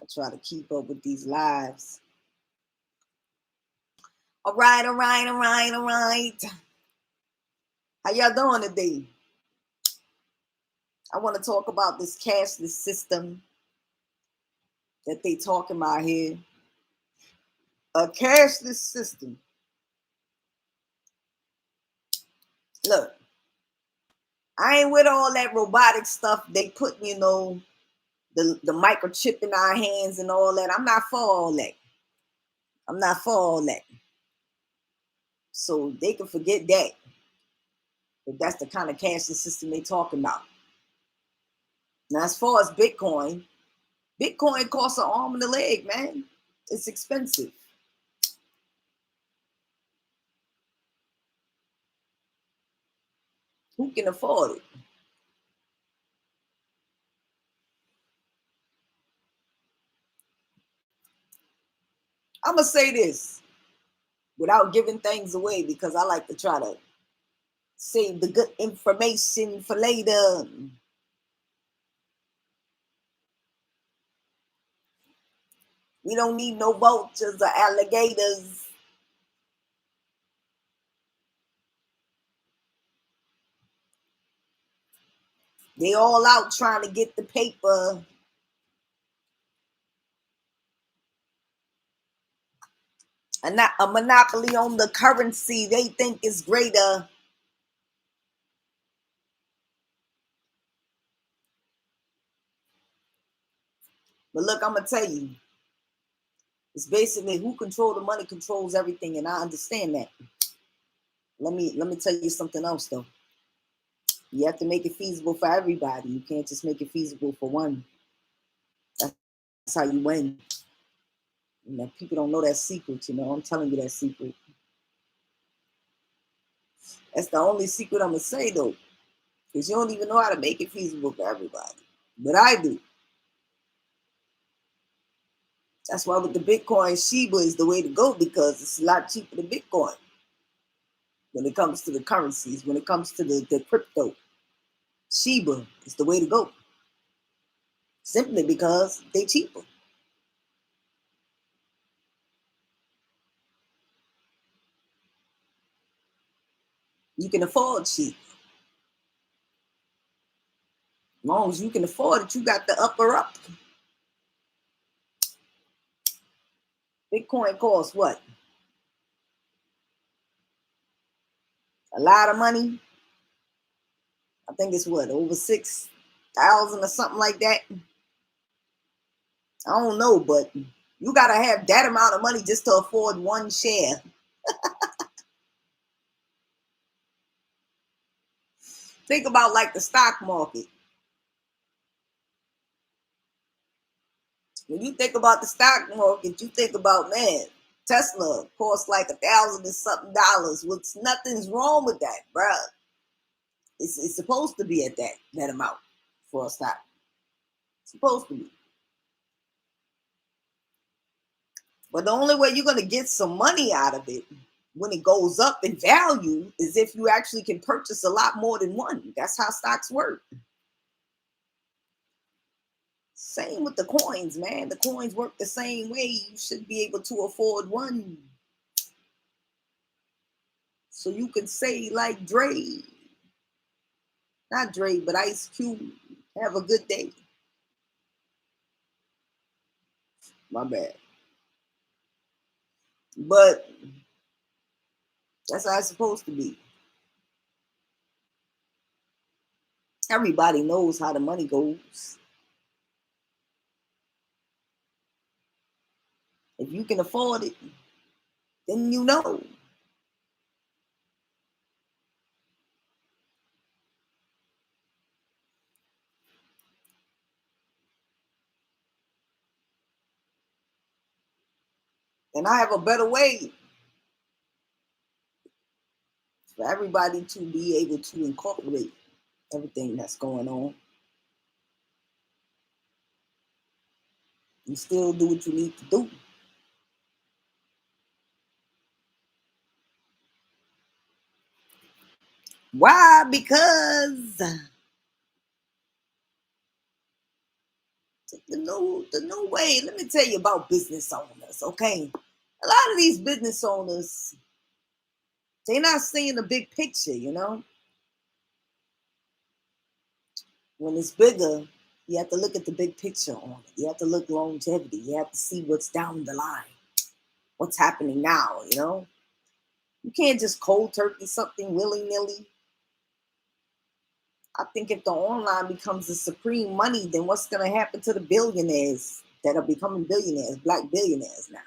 I try to keep up with these lives. All right, all right, all right, all right. How y'all doing today? I want to talk about this cashless system that they talking about here. A cashless system. Look, I ain't with all that robotic stuff they put, the microchip in our hands and all that. I'm not for all that. I'm not for all that. So they can forget that. If that's the kind of cashless system they talking about. Now, as far as Bitcoin costs an arm and a leg, man. It's expensive. Who can afford it? I'm going to say this without giving things away because I like to try to save the good information for later. We don't need no vultures or alligators. They all out trying to get the paper. And not a monopoly on the currency they think is greater. But look, I'm gonna tell you, it's basically who control the money controls everything, and I understand that. Let me tell you something else though. You have to make it feasible for everybody. You can't just make it feasible for one. That's how you win. People don't know that secret, I'm telling you that secret. That's the only secret I'm gonna say though. Because you don't even know how to make it feasible for everybody. But I do. That's why with the Bitcoin, Shiba is the way to go because it's a lot cheaper than Bitcoin when it comes to the currencies, when it comes to the crypto. Shiba is the way to go. Simply because they're cheaper. You can afford cheap. As long as you can afford it, you got the upper up. Bitcoin costs what? A lot of money. I think it's what, over 6,000 or something like that. I don't know, but you gotta have that amount of money just to afford one share. Think about like the stock market. When you think about the stock market, you think about, man, Tesla costs like $1,000 and something dollars. What's nothing's wrong with that, bruh. It's supposed to be at that amount for a stock. It's supposed to be. But the only way you're gonna get some money out of it when it goes up in value is if you actually can purchase a lot more than one. That's how stocks work. Same with the coins, man. The coins work the same way. You should be able to afford one. So you could say like Dre, not Dre, but Ice Cube, have a good day. My bad. But that's how it's supposed to be. Everybody knows how the money goes. If you can afford it, then you know. And I have a better way for everybody to be able to incorporate everything that's going on. You still do what you need to do. Why? Because The new way. Let me tell you about business owners, okay? A lot of these business owners, they're not seeing the big picture, you know? When it's bigger, you have to look at the big picture on it. You have to look longevity. You have to see what's down the line, what's happening now, you know? You can't just cold turkey something willy-nilly. I think if the online becomes the supreme money, then what's going to happen to the billionaires that are becoming billionaires, black billionaires now?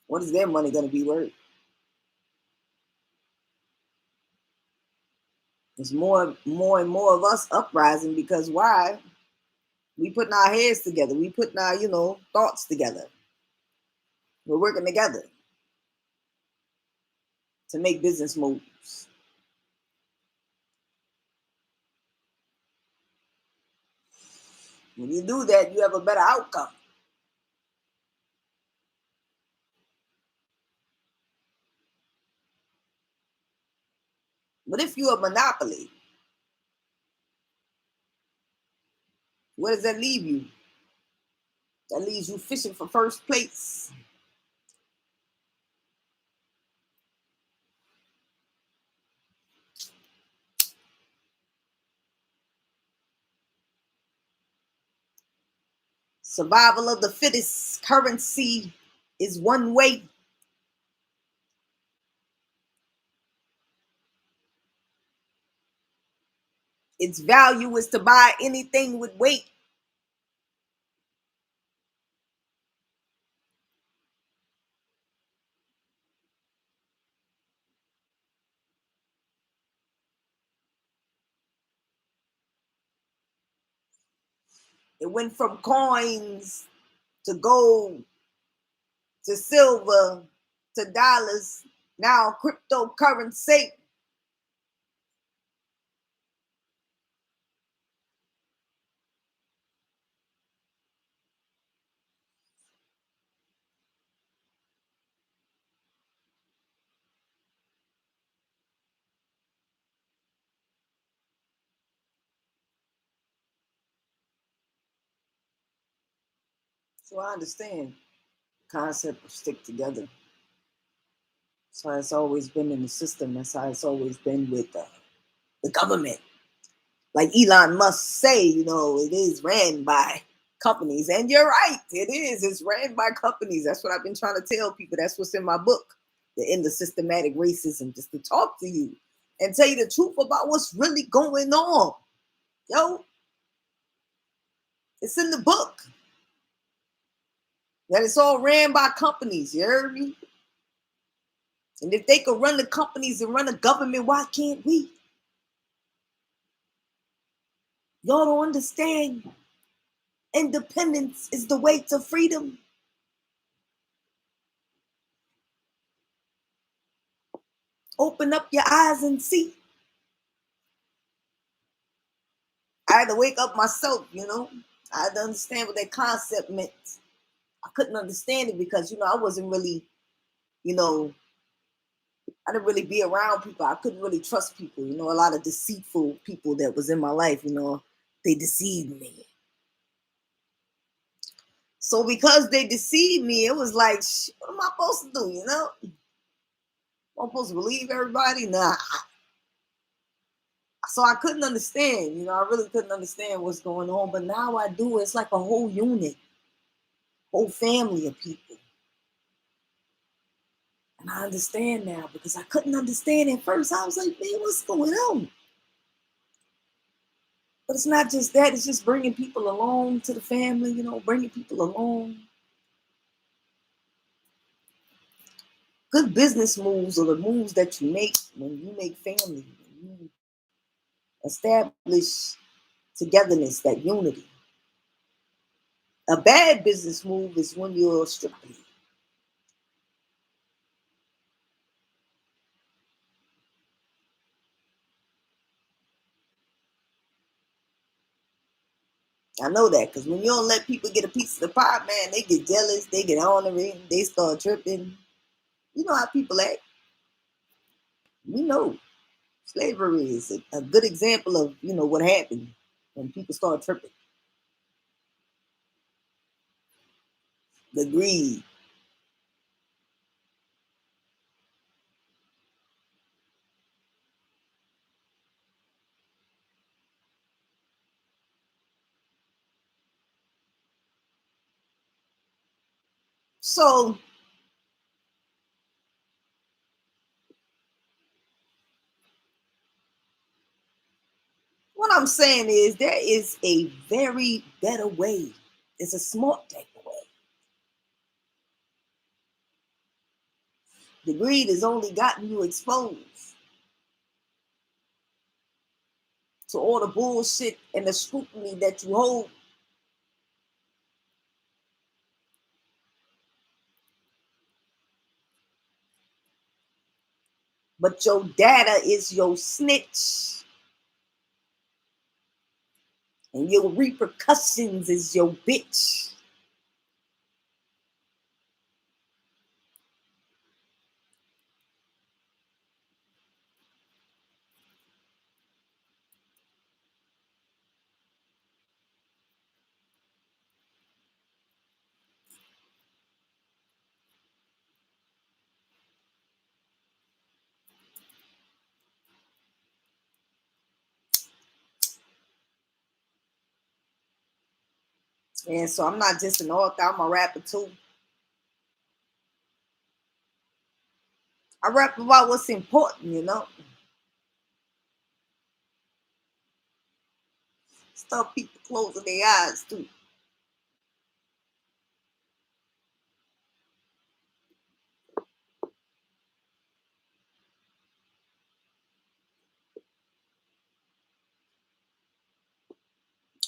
What is their money going to be worth? There's and more of us uprising because why? We putting our heads together. We putting our, thoughts together. We're working together to make business moves. When you do that, you have a better outcome. But if you're a monopoly, where does that leave you? That leaves you fishing for first place. Survival of the fittest currency is one way. Its value is to buy anything with weight. It went from coins to gold to silver to dollars. Now cryptocurrency. So I understand the concept of stick together. That's how it's always been in the system. That's how it's always been with the government. Like Elon Musk say, it is ran by companies. And you're right, it is. It's ran by companies. That's what I've been trying to tell people. That's what's in my book, The End of Systematic Racism, just to talk to you and tell you the truth about what's really going on. Yo, it's in the book. That it's all ran by companies, you heard me? And if they could run the companies and run the government, why can't we? Y'all don't understand. Independence is the way to freedom. Open up your eyes and see. I had to wake up myself, I had to understand what that concept meant. I couldn't understand it because, I wasn't really, I didn't really be around people. I couldn't really trust people. A lot of deceitful people that was in my life, they deceived me. So because they deceived me, it was like, what am I supposed to do, I'm supposed to believe everybody? Nah. So I couldn't understand, I really couldn't understand what's going on. But now I do. It's like a whole unit, whole family of people. And I understand now because I couldn't understand at first. I was like, man, what's going on? But it's not just that. It's just bringing people along to the family, bringing people along. Good business moves are the moves that you make when you make family, when you establish togetherness, that unity. A bad business move is when you're strictly. I know that because when you don't let people get a piece of the pie, man, they get jealous, they get ornery, they start tripping. You know how people act. We know slavery is a good example of, what happened when people start tripping. The greed. So what I'm saying is there is a very better way. It's a smart type of way. The greed has only gotten you exposed to all the bullshit and the scrutiny that you hold. But your data is your snitch. And your repercussions is your bitch. And so I'm not just an author, I'm a rapper too. I rap about what's important. Stuff people closing their eyes to.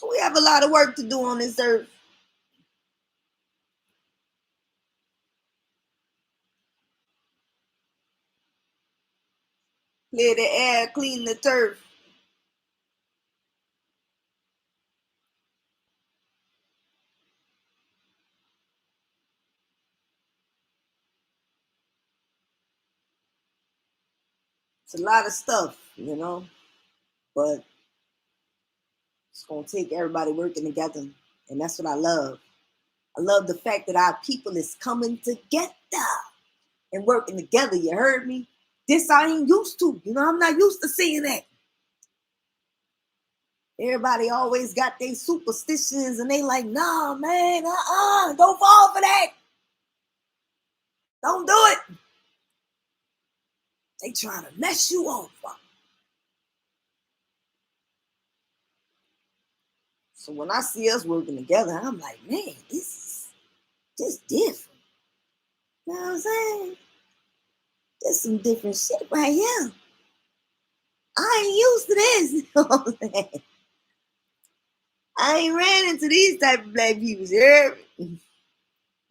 We have a lot of work to do on this earth. Clear the air, clean the turf. It's a lot of stuff, but it's gonna take everybody working together. And that's what I love. I love the fact that our people is coming together and working together. You heard me? This I ain't used to. I'm not used to seeing that. Everybody always got their superstitions and they like, nah, man, don't fall for that. Don't do it. They trying to mess you over. So when I see us working together, I'm like, man, this is just different. You know what I'm saying? There's some different shit right here. I ain't used to this. You know what I'm saying? I ain't ran into these type of black people. You heard me?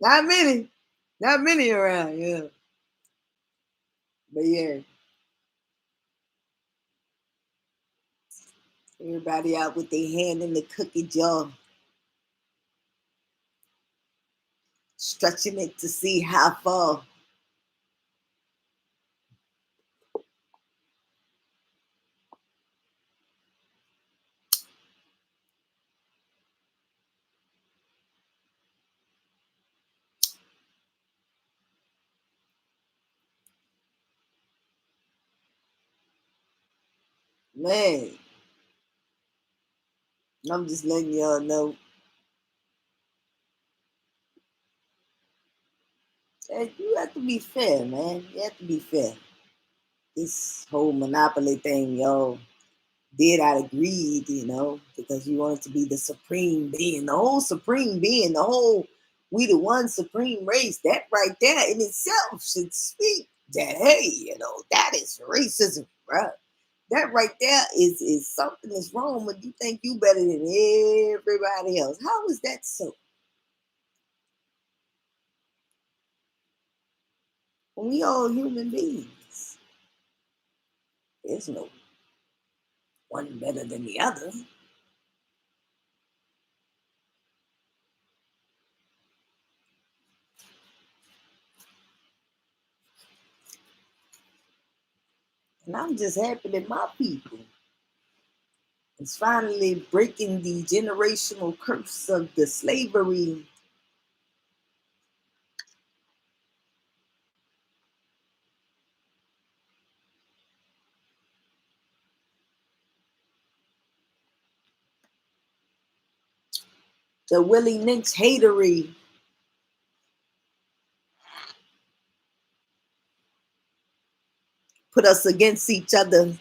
Not many. Not many around, yeah. But yeah, everybody out with their hand in the cookie jar, stretching it to see how far. Man, I'm just letting y'all know that you have to be fair, man. You have to be fair. This whole monopoly thing, y'all did out of greed, because you wanted to be the supreme being, the whole supreme being, the whole we the one supreme race. That right there in itself should speak that, hey, that is racism, right? That right there is something that's wrong when you think you better than everybody else. How is that so? When we all human beings, there's no one better than the other. And I'm just happy that my people is finally breaking the generational curse of the slavery. The Willie Lynch hatery. Put us against each other.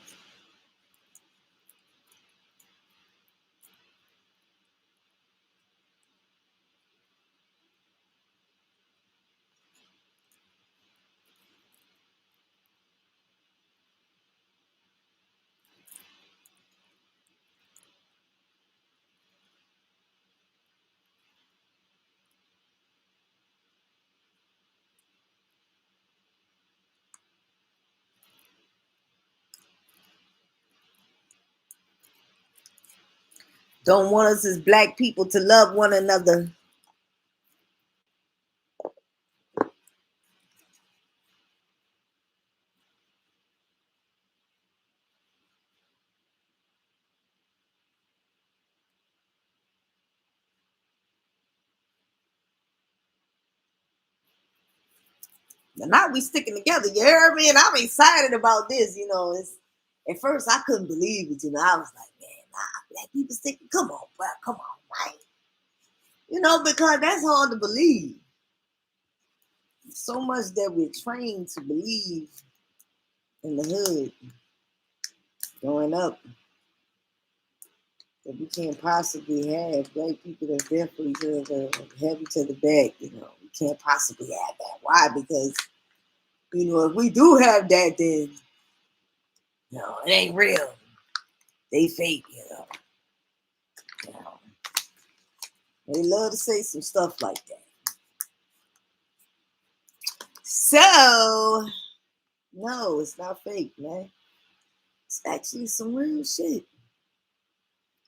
Don't want us as black people to love one another. But now we sticking together, you hear me? And I'm excited about this, It's at first I couldn't believe it, I was like, man, nah, black people sticking. Come on, bro, come on, right? Because that's hard to believe. So much that we're trained to believe in the hood growing up that we can't possibly have black people that there for each other, have each other back, We can't possibly have that. Why? Because, if we do have that, then, it ain't real. They fake, You know. They love to say some stuff like that. So, no, it's not fake, man. It's actually some real shit.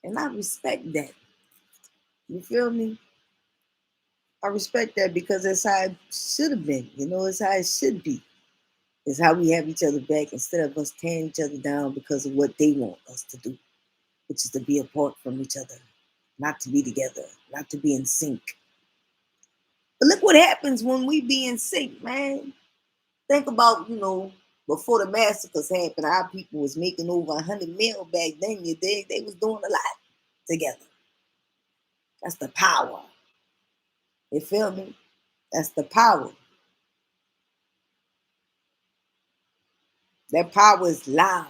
And I respect that. You feel me? I respect that because that's how it should have been. It's how it should be. It's how we have each other back instead of us tearing each other down because of what they want us to do, which is to be apart from each other, not to be together, not to be in sync. But look what happens when we be in sync, man. Think about, before the massacres happened, our people was making over 100 mil back then. They was doing a lot together. That's the power. You feel me? That's the power. That power is loud.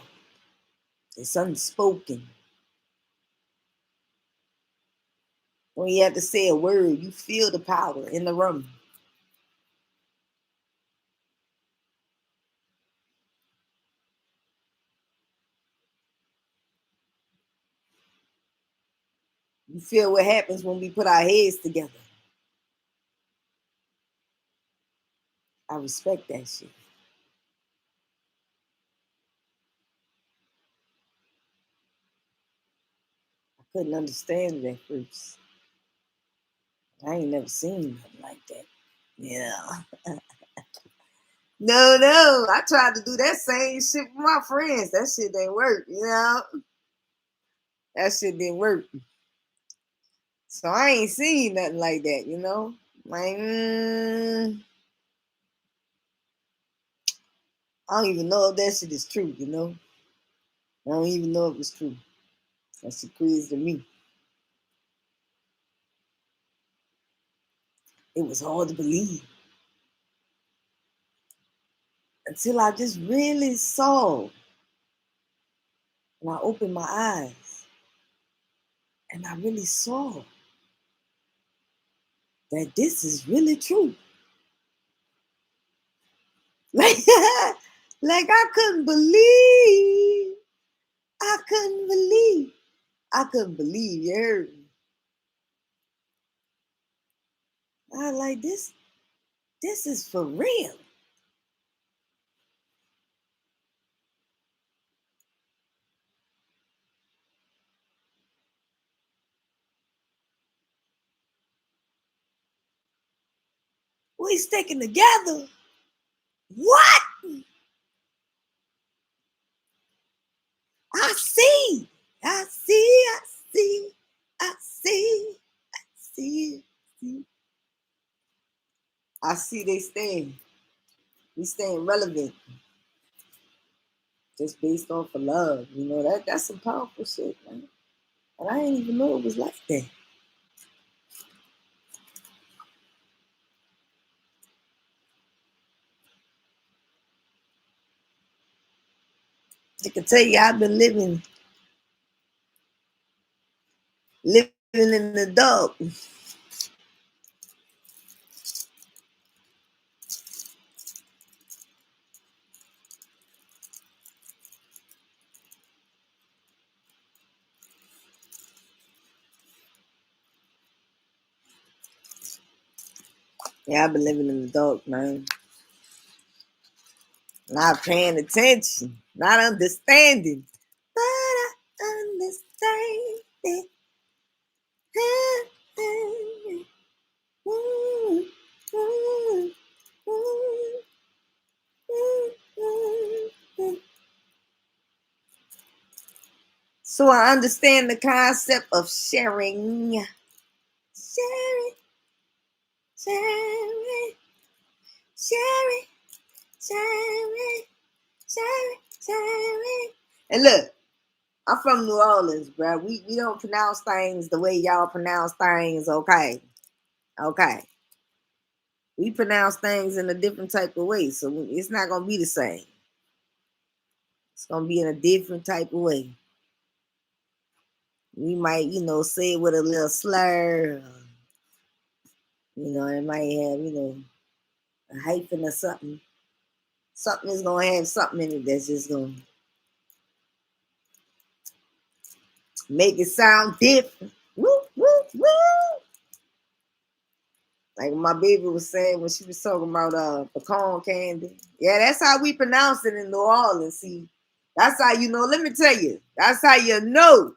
It's unspoken. When you have to say a word, you feel the power in the room. You feel what happens when we put our heads together. I respect that shit. I couldn't understand it at first. I ain't never seen nothing like that. Yeah. No. I tried to do that same shit with my friends. That shit didn't work, That shit didn't work. So I ain't seen nothing like that. Like, I don't even know if that shit is true. I don't even know if it's true. That's crazy to me. It was hard to believe until I just really saw and I opened my eyes and I really saw that this is really true. Like, like I couldn't believe. I couldn't believe. I couldn't believe, you heard me. I like this. This is for real. We sticking together. What? I see, I see, I see, I see, I see, I see they staying. We staying relevant just based off of love. You know, that's some powerful shit, man. And I didn't even know it was like that. I can tell you I've been living in the dark. Yeah, I've been living in the dark, man. Not paying attention, not understanding. But I understand it. So I understand the concept of sharing. Sharing, sharing, sharing, sharing, sharing, sharing. And look, I'm from New Orleans, bro. We don't pronounce things the way y'all pronounce things, okay? Okay. We pronounce things in a different type of way, so it's not gonna be the same. It's gonna be in a different type of way. We might, say it with a little slur. It might have, a hyphen or something. Something is gonna have something in it that's just gonna make it sound different. Woo, woo, woo. Like my baby was saying when she was talking about pecan candy. Yeah, that's how we pronounce it in New Orleans. See, that's how you know. Let me tell you, that's how you know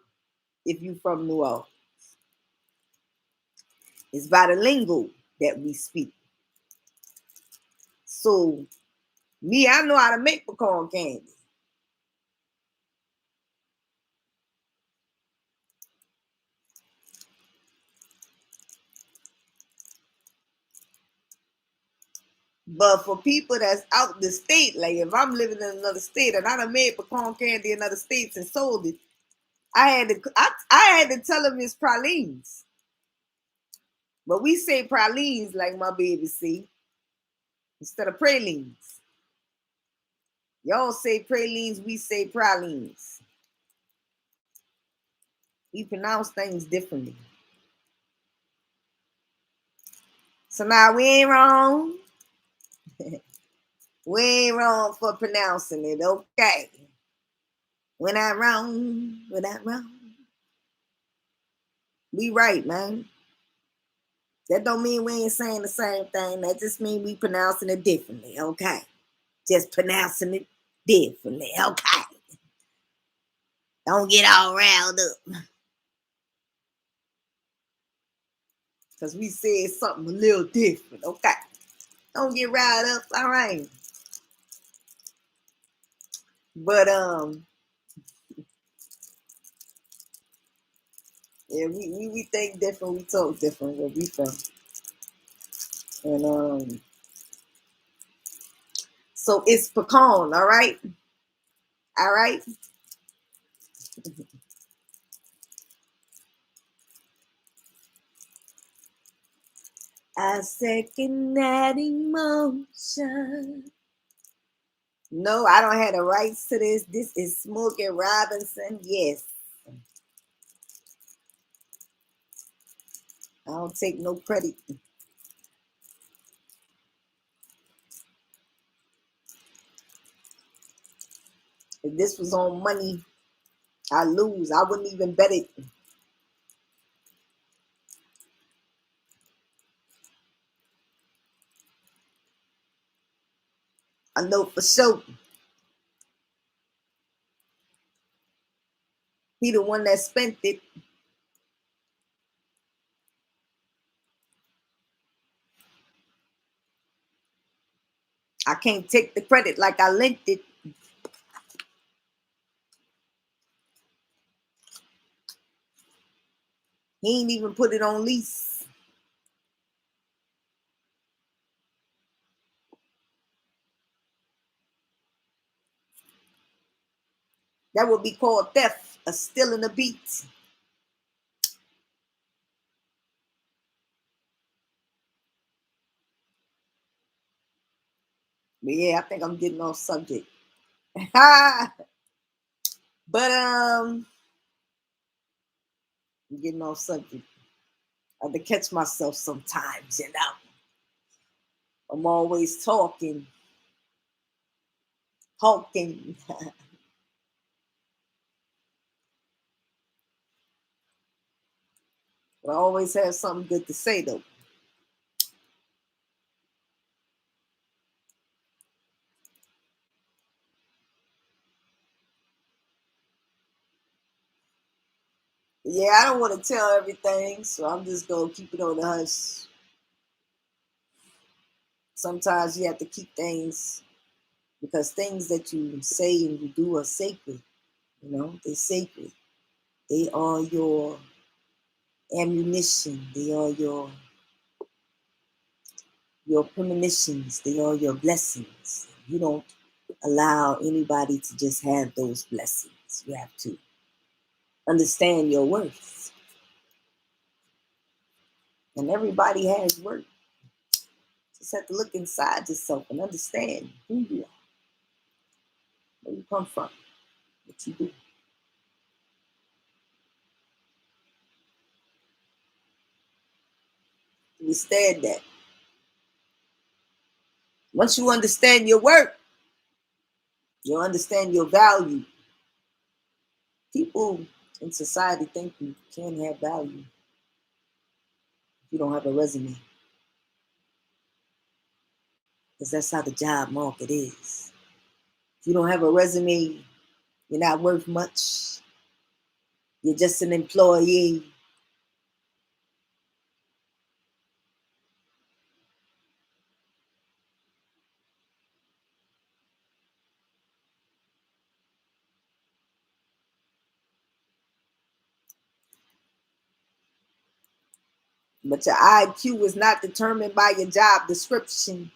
if you from New Orleans. It's by the lingo that we speak. So me, I know how to make pecan candy. But for people that's out the state, like if I'm living in another state and I done made pecan candy in other states and sold it, I had to tell them it's pralines. But we say pralines like my baby see instead of pralines. Y'all say pralines, we say pralines. We pronounce things differently. So now we ain't wrong. We ain't wrong for pronouncing it, okay? We're not wrong. We're not wrong. We right, man. That don't mean we ain't saying the same thing. That just mean we pronouncing it differently, okay? Just pronouncing it differently, okay? Don't get all riled up. Because we said something a little different, okay? Don't get riled up, all right? But yeah, we think different, we talk different where we from. And so it's pecan, all right? All right. I second that emotion. No, I don't have the rights to this. This is Smokey Robinson. Yes. I don't take no credit. If this was on money, I lose. I wouldn't even bet it. I know for sure. He the one that spent it. I can't take the credit like I lent it. He ain't even put it on lease. That would be called theft, a stealing a beat. But yeah, I think I'm getting off subject. But I'm getting off subject. I have to catch myself sometimes, you know. I'm always talking. But I always have something good to say though. Yeah, I don't want to tell everything, so I'm just gonna keep it on the hush. Sometimes you have to keep things because things that you say and you do are sacred. You know, they're sacred. They are your ammunition. They are your premonitions. They are your blessings. You don't allow anybody to just have those blessings. You have to understand your worth. And everybody has worth. Just have to look inside yourself and understand who you are, where you come from, what you do. Understand that. Once you understand your worth, you'll understand your value. People in society think you can't have value if you don't have a resume. Because that's how the job market is. If you don't have a resume, you're not worth much. You're just an employee. But your IQ is not determined by your job description.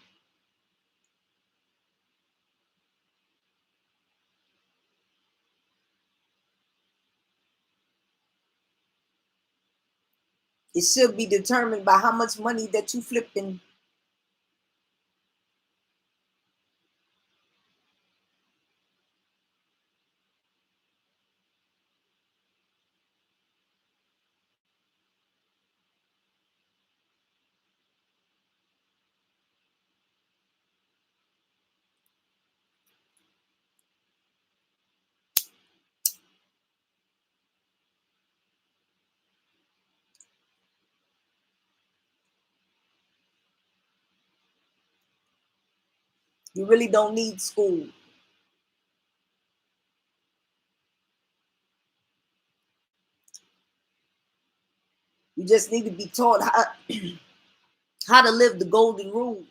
It should be determined by how much money that you flipping. You really don't need school. You just need to be taught how to live the golden rule.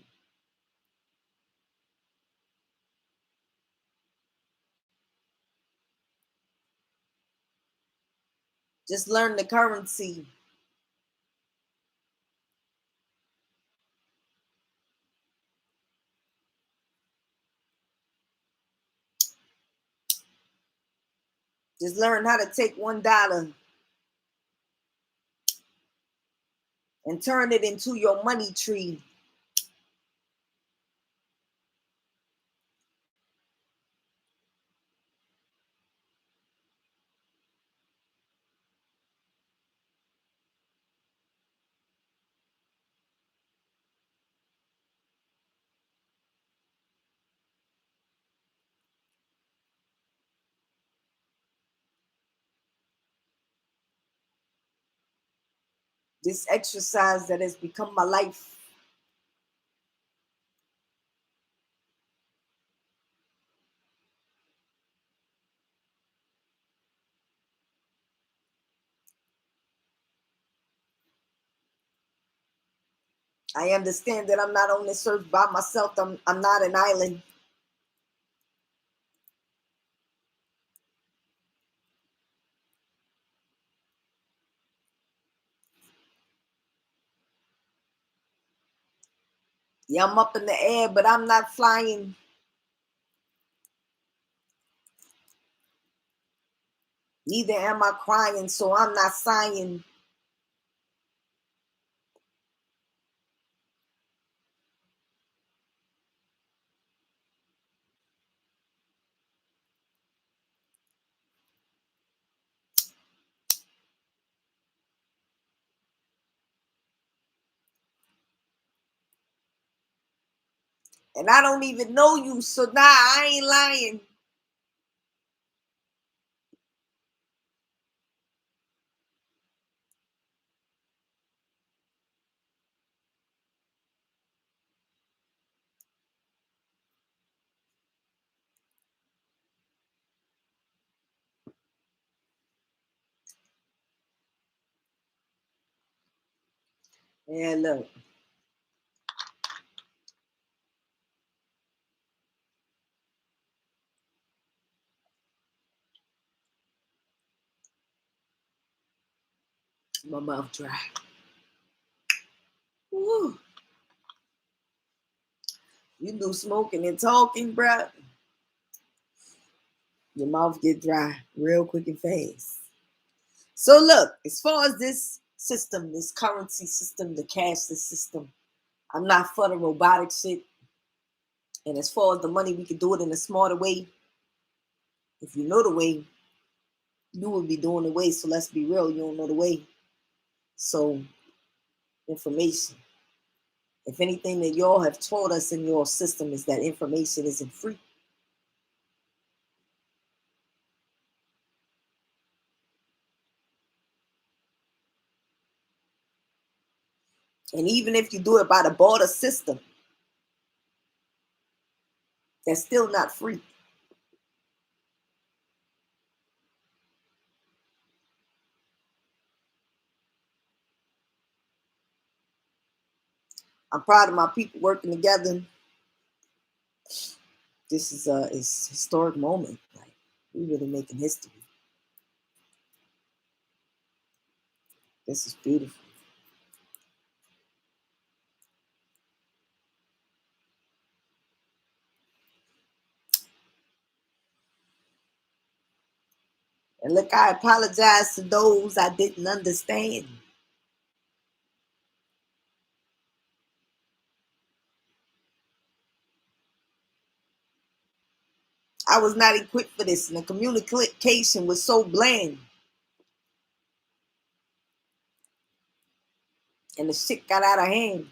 Just learn the currency. Just learn how to take $1 and turn it into your money tree. This exercise that has become my life. I understand that I'm not on this earth by myself. I'm not an island. Yeah, I'm up in the air, but I'm not flying. Neither am I crying, so I'm not sighing. And I don't even know you, so nah, I ain't lying. Yeah, look. My mouth dry. Woo. You do smoking and talking, bruh. Your mouth get dry real quick and fast. So look, as far as this system, this currency system, the cashless system, I'm not for the robotic shit. And as far as the money, we could do it in a smarter way. If you know the way, you would be doing the way. So let's be real, you don't know the way. So information. If anything that y'all have taught us in your system is that information isn't free. And even if you do it by the barter system, that's still not free. I'm proud of my people working together. This is a historic moment. Like, we really making history. This is beautiful. And look, I apologize to those I didn't understand. I was not equipped for this, and the communication was so bland. And the shit got out of hand.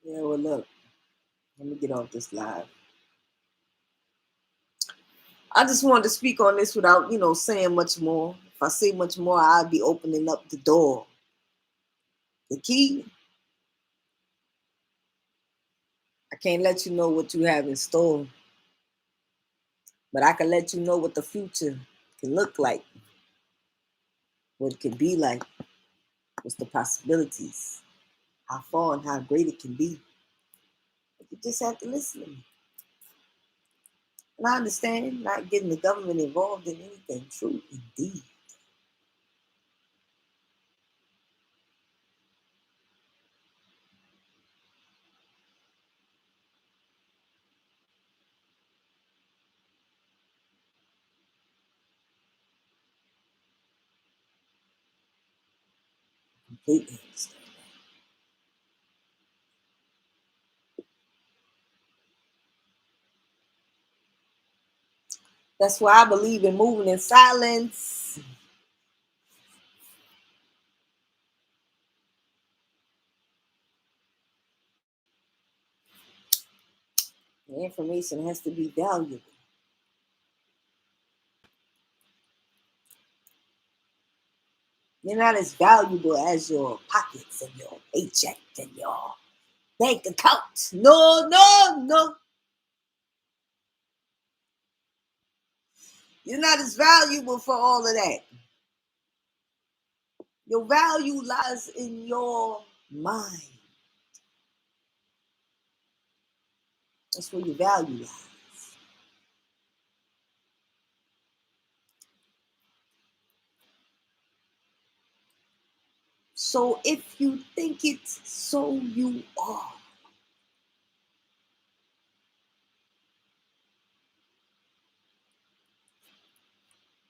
Yeah, well, look, let me get off this live. I just wanted to speak on this without, saying much more. If I say much more, I'd be opening up the door. The key, I can't let you know what you have in store, but I can let you know what the future can look like, what it can be like, what's the possibilities, how far and how great it can be. But you just have to listen to me. And I understand not getting the government involved in anything. True, indeed. Completely understand. That's why I believe in moving in silence. The information has to be valuable. You're not as valuable as your pockets and your paycheck and your bank account. No, no, no. You're not as valuable for all of that. Your value lies in your mind. That's where your value lies. So if you think it, so you are.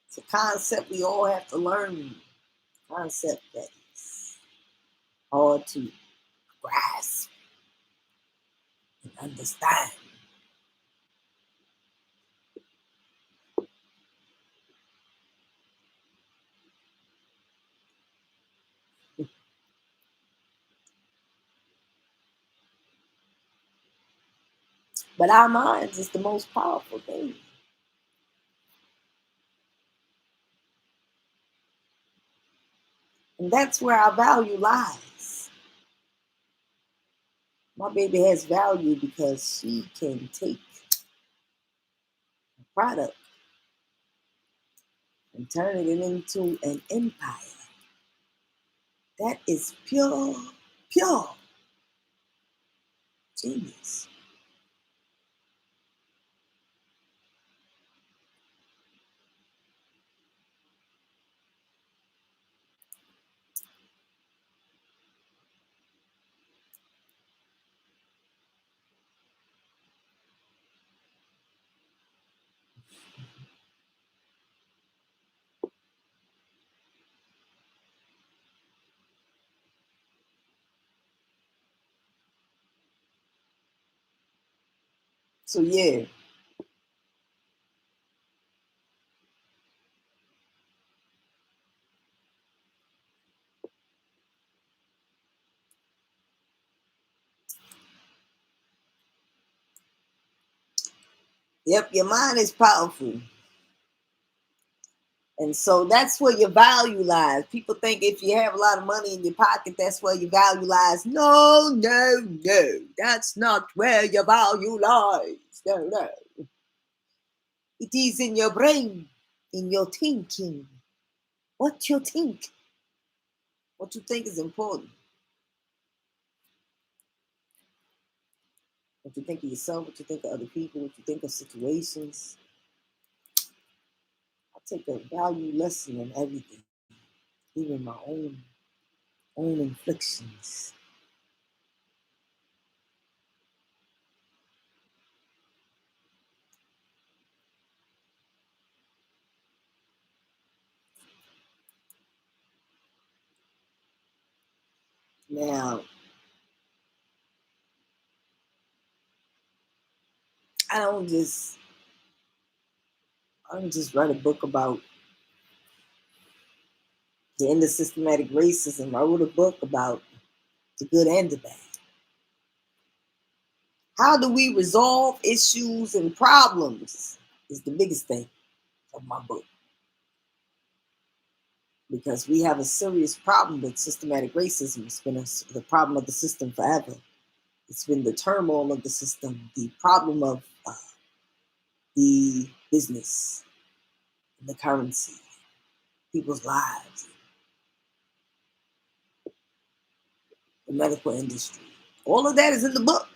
It's a concept we all have to learn. Concept that is hard to grasp and understand. But our minds is the most powerful thing. And that's where our value lies. My baby has value because she can take a product and turn it into an empire. That is pure, pure genius. So yeah, yep, your mind is powerful. And so that's where your value lies. People think if you have a lot of money in your pocket, that's where your value lies. No, no, no. That's not where your value lies. No, no. It is in your brain, in your thinking. What you think. What you think is important. What you think of yourself, what you think of other people, what you think of situations. I take a value lesson in everything, even my own inflictions. Now, I don't just I don't just write a book about the end of systematic racism. I wrote a book about the good and the bad. How do we resolve issues and problems is the biggest thing of my book. Because we have a serious problem with systematic racism. It's been the problem of the system forever. It's been the turmoil of the system, the problem of the business, the currency, people's lives, the medical industry. All of that is in the book.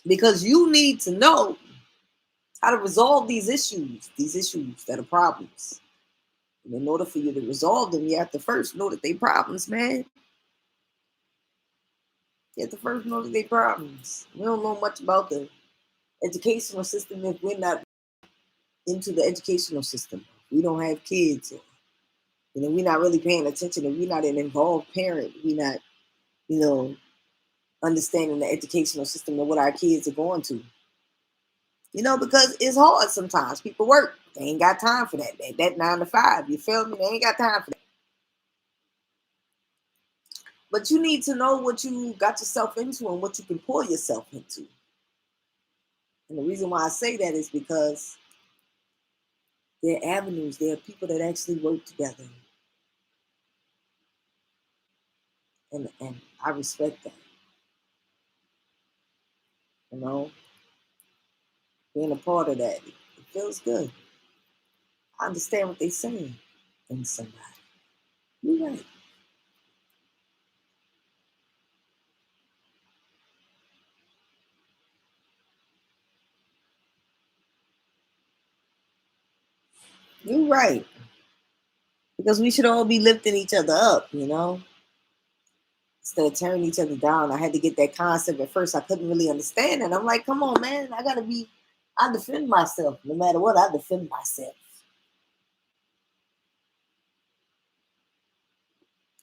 Because you need to know how to resolve these issues that are problems. And in order for you to resolve them, you have to first know that they problems, man. You have to first know that they problems. We don't know much about the educational system if we're not into the educational system. We don't have kids, or we're not really paying attention, and we're not an involved parent. We're not, understanding the educational system and what our kids are going to. Because it's hard sometimes. People work. They ain't got time for that. That 9 to 5. You feel me? They ain't got time for that. But you need to know what you got yourself into and what you can pour yourself into. And the reason why I say that is because there are avenues, there are people that actually work together. And I respect that. You know, being a part of that, it feels good. I understand what they're saying in somebody. You're right. You're right. Because we should all be lifting each other up, you know, instead of tearing each other down. I had to get that concept at first. I couldn't really understand it. I'm like, come on, man. I defend myself. No matter what, I defend myself.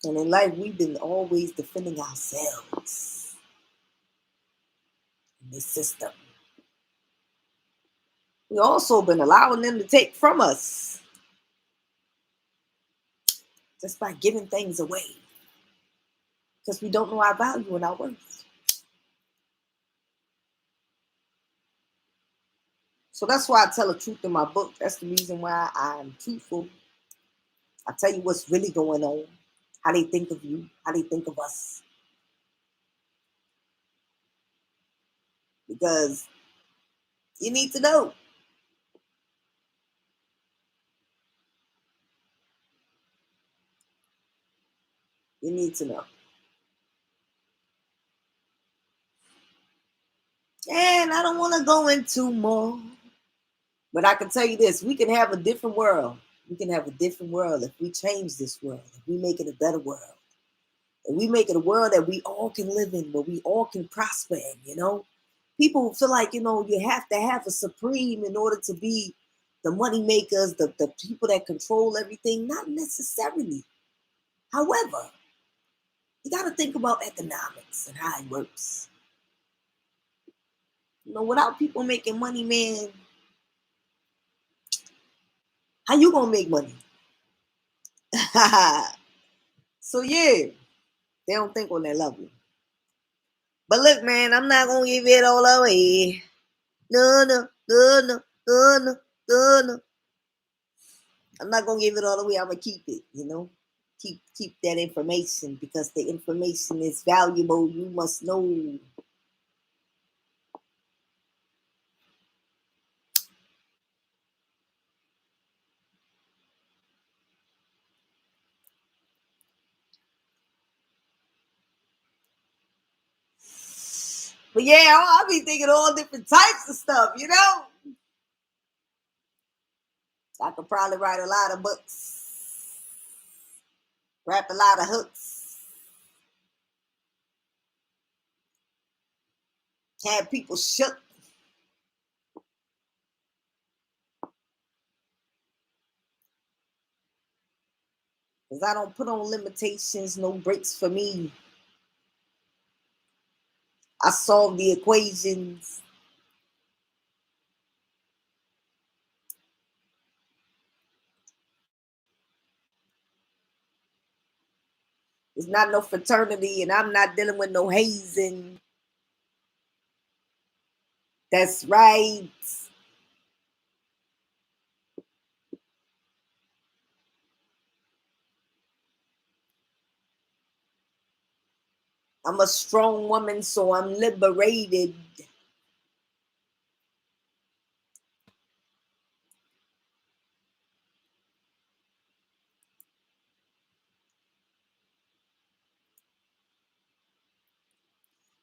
And in life, we've been always defending ourselves in this system. We also been allowing them to take from us just by giving things away because we don't know our value and our worth. So that's why I tell the truth in my book. That's the reason why I'm truthful. I tell you what's really going on, how they think of you, how they think of us. Because you need to know. You need to know. And I don't want to go into more. But I can tell you this, we can have a different world. We can have a different world if we change this world, if we make it a better world. If we make it a world that we all can live in, where we all can prosper in, you know? People feel like, you know, you have to have a supreme in order to be the money makers, the people that control everything. Not necessarily. However, you got to think about economics and how it works. You know, without people making money, man, how you gonna make money? So yeah, they don't think on that level. But look, man, I'm not gonna give it all away. No, no, no, no, no, no, no, no. I'm not gonna give it all away. I'm gonna keep it, you know. Keep that information because the information is valuable. You must know. But yeah, I'll be thinking all different types of stuff, you know. I could probably write a lot of books, rap a lot of hooks, have people shook. Because I don't put on limitations, no breaks for me. I solve the equations. It's not no fraternity, and I'm not dealing with no hazing. That's right. I'm a strong woman, so I'm liberated.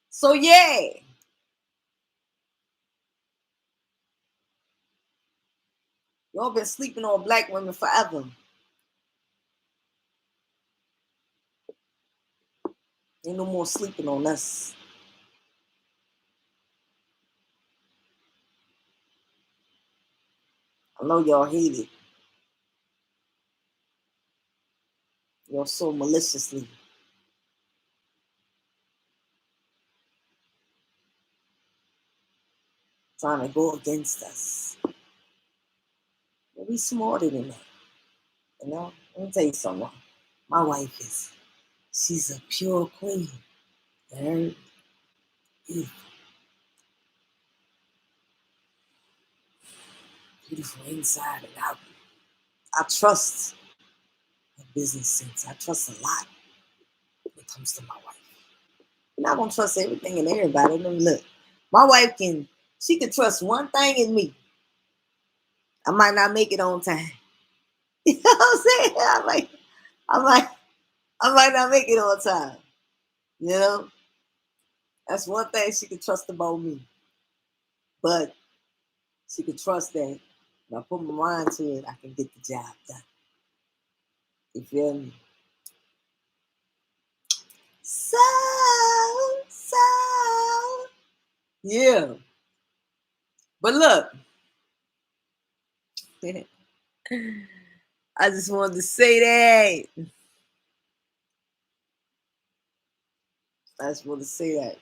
So yeah, y'all been sleeping on black women forever. Ain't no more sleeping on us. I know y'all hate it. Y'all so maliciously trying to go against us. But we smarter than that. You know? Let me tell you something. My wife she's a pure queen. Very beautiful. Beautiful inside and out. I trust her business sense. I trust a lot it comes to my wife. You're not gonna trust everything and everybody. Look, my wife she can trust one thing in me. I might not make it on time. You know what I'm saying? I might, I might not make it on time. You know, that's one thing she can trust about me. But she can trust that if I put my mind to it, I can get the job done. You feel me? So, yeah. But look, I just wanted to say that. I just wanted to say that.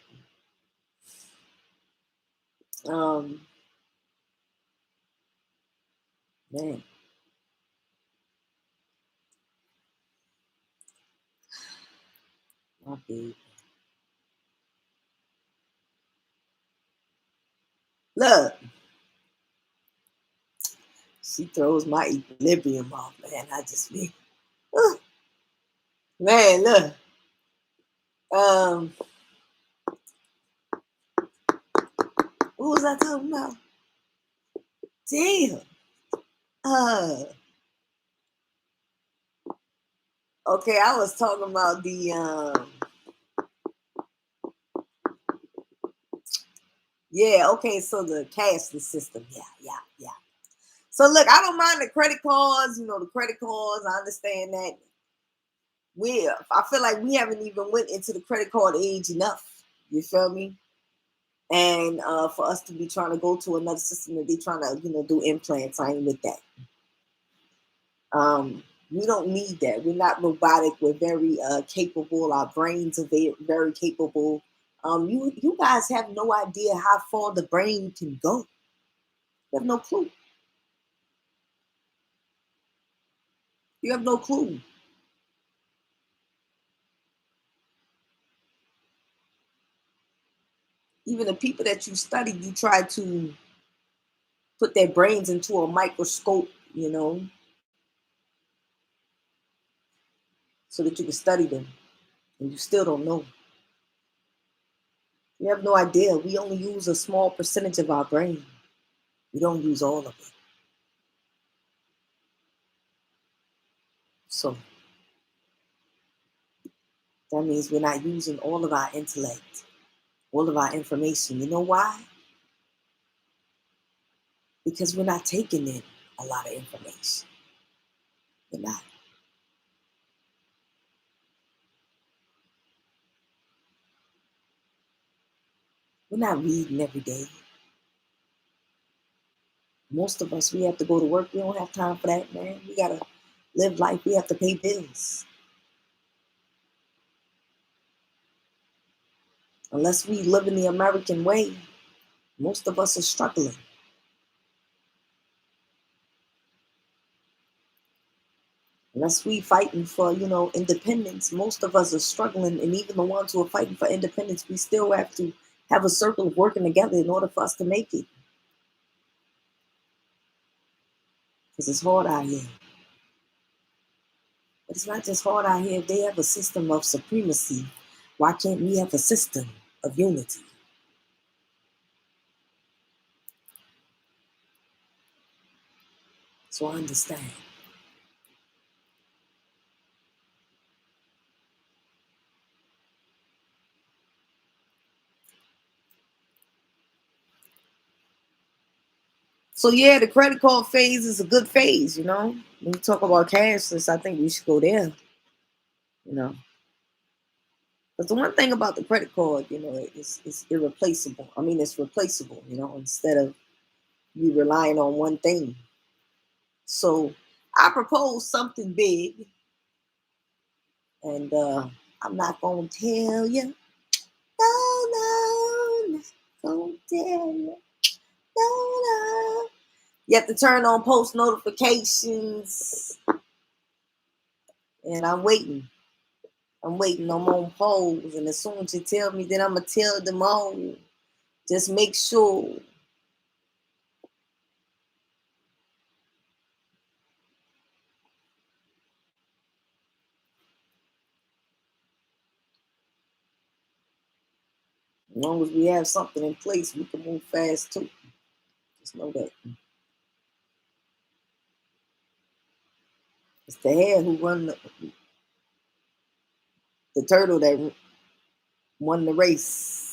Man. My baby. Look. She throws my equilibrium off, man. I just be, man, look. What was I talking about? Damn. Okay, I was talking about yeah, okay, so the cashless system. Yeah. So look, I don't mind the credit cards, the credit cards, I understand that. I feel like we haven't even went into the credit card age enough. You feel me? And for us to be trying to go to another system that they trying to, do implants, I ain't with that. We don't need that. We're not robotic. We're very capable. Our brains are very, very capable. You guys have no idea how far the brain can go. You have no clue. You have no clue. Even the people that you study, you try to put their brains into a microscope, so that you can study them, and you still don't know. You have no idea. We only use a small percentage of our brain. We don't use all of it. So that means we're not using all of our intellect, all of our information. You know why? Because we're not taking in a lot of information. We're not. We're not reading every day. Most of us, we have to go to work. We don't have time for that, man. We got to live life. We have to pay bills. Unless we live in the American way, most of us are struggling. Unless we fighting for, independence, most of us are struggling. And even the ones who are fighting for independence, we still have to have a circle of working together in order for us to make it. Because it's hard out here. But it's not just hard out here. If they have a system of supremacy, why can't we have a system of unity? So I understand. So yeah, the credit card phase is a good phase, When you talk about cashless, I think we should go there, you know. But the one thing about the credit card, it's irreplaceable. I mean, it's replaceable, instead of you relying on one thing. So I propose something big, and I'm not gonna tell you. No, not gonna tell you. No. You have to turn on post notifications, and I'm waiting. I'm waiting. I'm on polls, and as soon as you tell me, then I'm gonna tell them all. Just make sure. As long as we have something in place, we can move fast too. Just know that. It's the hare who run the turtle that won the race.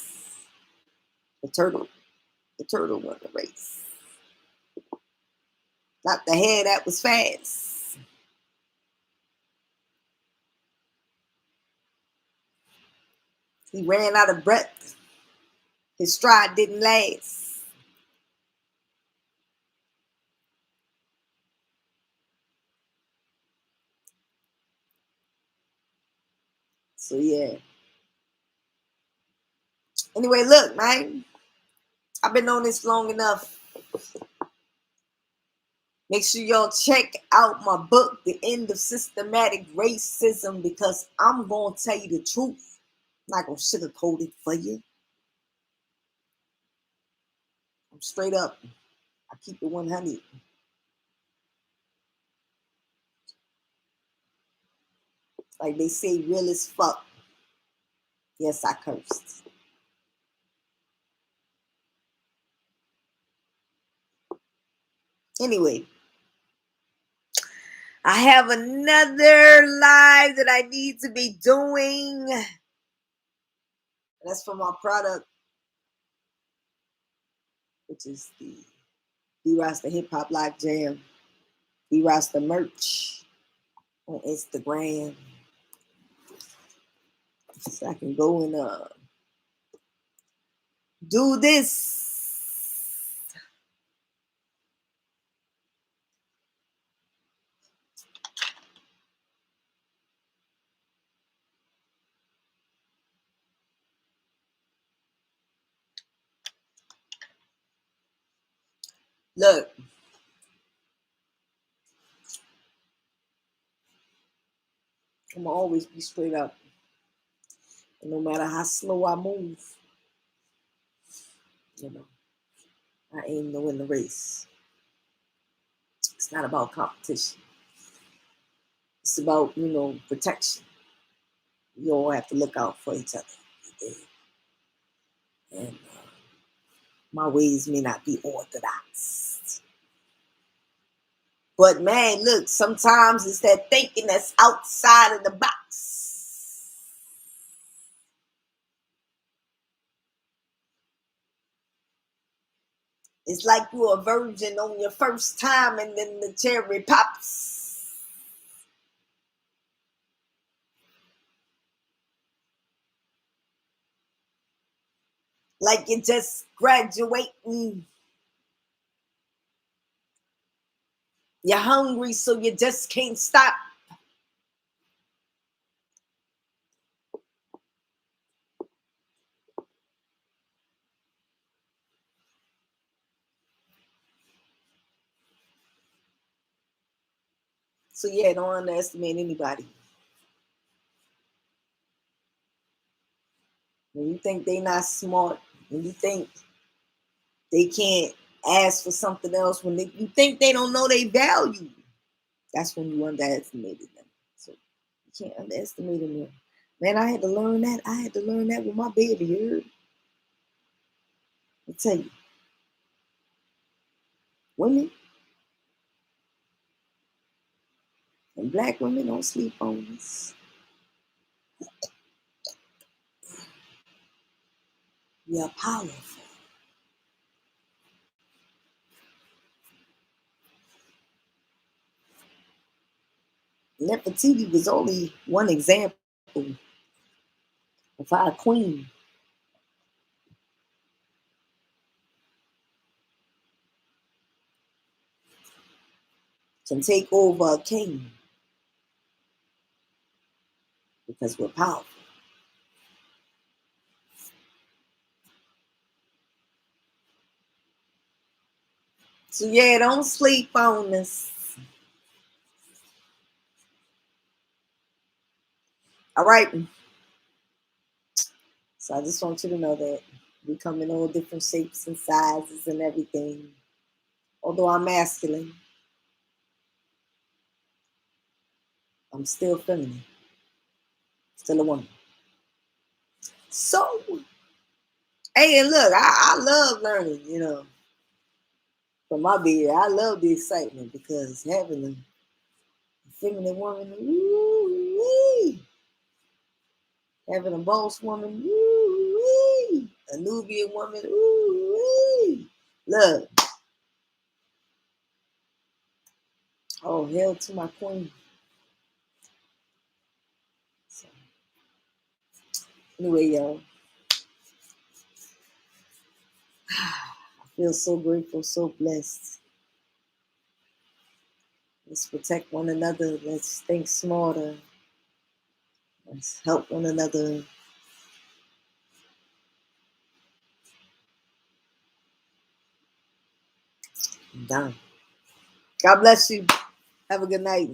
The turtle won the race. Not the hare that was fast. He ran out of breath. His stride didn't last. So yeah. Anyway, look, man. I've been on this long enough. Make sure y'all check out my book, The End of Systematic Racism, because I'm going to tell you the truth. I'm not going to sugarcoat it for you. I'm straight up. I keep it 100. Like they say, real as fuck. Yes, I cursed. Anyway, I have another live that I need to be doing. That's for my product, which is the D-Rasta Hip Hop Lock Jam. D-Rasta merch on Instagram. So I can go and do this. Look. I'm gonna always be straight up. And no matter how slow I move, I aim to win the race. It's not about competition. It's about, protection. You all have to look out for each other. And my ways may not be orthodox. But man, look, sometimes it's that thinking that's outside of the box. It's like you're a virgin on your first time and then the cherry pops. Like you're just graduating. You're hungry, so you just can't stop. So yeah, don't underestimate anybody. When you think they not smart, when you think they can't ask for something else, when you think they don't know their value, that's when you underestimated them. So you can't underestimate them. Man, I had to learn that. I had to learn that with my baby. You heard? I tell you, women and black women don't sleep on us. We are powerful. Nefertiti was only one example of our queen can take over a king because we're powerful. So yeah, don't sleep on us. All right. So I just want you to know that we come in all different shapes and sizes and everything. Although I'm masculine, I'm still feminine. Still a woman. So Hey, and look, I love learning, you know, from my beard. I love the excitement because having a feminine woman, woo-wee, having a boss woman, woo-wee, a Nubian woman, woo-wee. Look, oh, hail to my queen. So, anyway, y'all, I feel so grateful, so blessed. Let's protect one another. Let's think smarter. Let's help one another. I'm done. God bless you. Have a good night.